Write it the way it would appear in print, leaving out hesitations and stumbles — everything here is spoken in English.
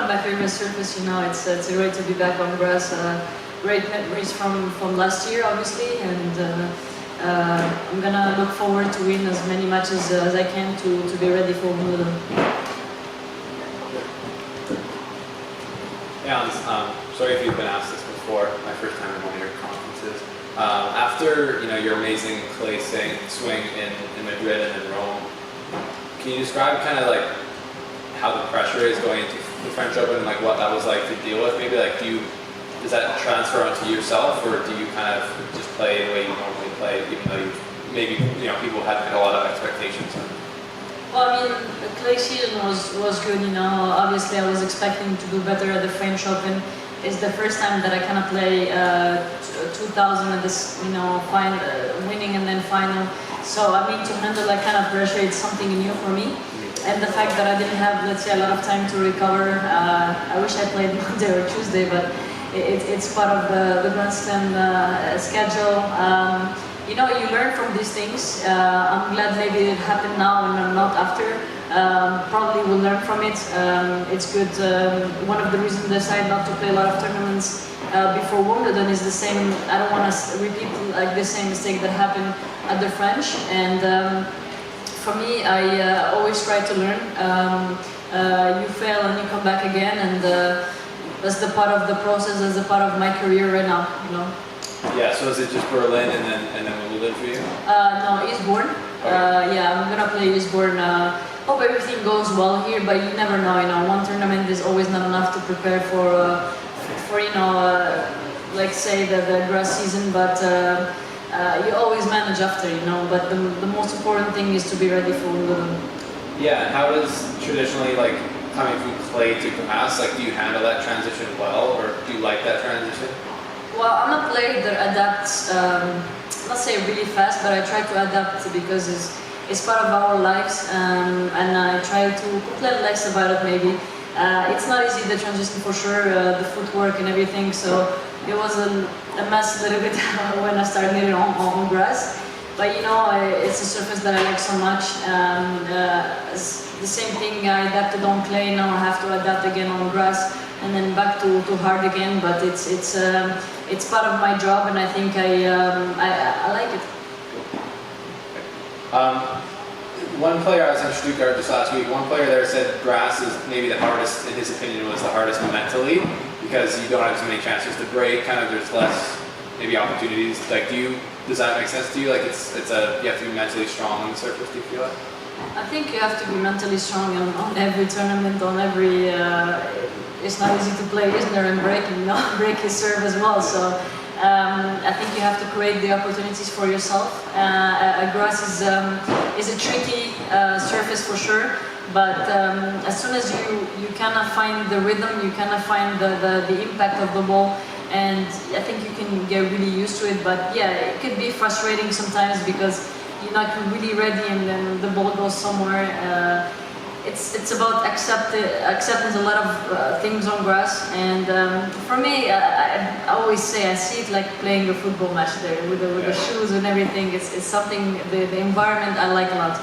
of my favorite surface. You know, it's great to be back on grass. Great memories from last year, obviously, and I'm gonna look forward to win as many matches as I can to be ready for Wimbledon. Yeah, sorry if you've been asked this before. My first time in one of your conferences. After your amazing clay swing in Madrid and in Rome, can you describe kind of like how the pressure is going into the French Open and like what that was like to deal with? Maybe like does that transfer onto yourself, or do you kind of just play the way you normally play, even though maybe people had a lot of expectations? Well, I mean, the clay season was good. Obviously I was expecting to do better at the French Open. It's the first time that I kind of play 2000 at this, final, winning and then final. So I mean, to handle that kind of pressure, it's something new for me. And the fact that I didn't have, let's say, a lot of time to recover. I wish I played Monday or Tuesday, but it's part of the Grand Slam schedule. You learn from these things. I'm glad maybe it happened now and not after. Probably will learn from it. It's good. One of the reasons I decided not to play a lot of tournaments before Wimbledon is the same. I don't want to repeat like the same mistake that happened at the French. And for me, I always try to learn. You fail and you come back again, and that's the part of the process. That's the part of my career right now. Yeah. So is it just Berlin and then Wimbledon for you? No, Eastbourne. Yeah, I'm gonna play Eastbourne. Hope everything goes well here, but you never know. One tournament is always not enough to prepare for like say the grass season. But you always manage after, But the most important thing is to be ready for Wimbledon. Yeah. And how does traditionally coming from clay to grass, do you handle that transition well, or do you like that transition? Well, I'm a player that adapts, not say really fast, but I try to adapt because it's part of our lives, and I try to put a little less about it maybe. It's not easy, the transition for sure, the footwork and everything, so it was a mess a little bit when I started hitting on grass. But it's a surface that I like so much. The same thing I adapted on clay, now I have to adapt again on grass, and then back to hard again. But it's part of my job, and I think I like it. One player, I was in Stuttgart just last week, one player there said grass is maybe the hardest, in his opinion, was the hardest mentally, because you don't have so many chances to break, there's less maybe opportunities. Does that make sense to you? You have to be mentally strong on the surface, do you feel like? I think you have to be mentally strong on every tournament, on every. It's not easy to play Isner and break his serve as well. So I think you have to create the opportunities for yourself. Grass is a tricky surface for sure, but as soon as you cannot find the rhythm, you cannot find the impact of the ball, and I think you can get really used to it. But yeah, it could be frustrating sometimes because you're not really ready and then the ball goes somewhere. It's about acceptance a lot of things on grass, and for me, I always say I see it like playing a football match there with the shoes and everything. It's something, the environment I like a lot.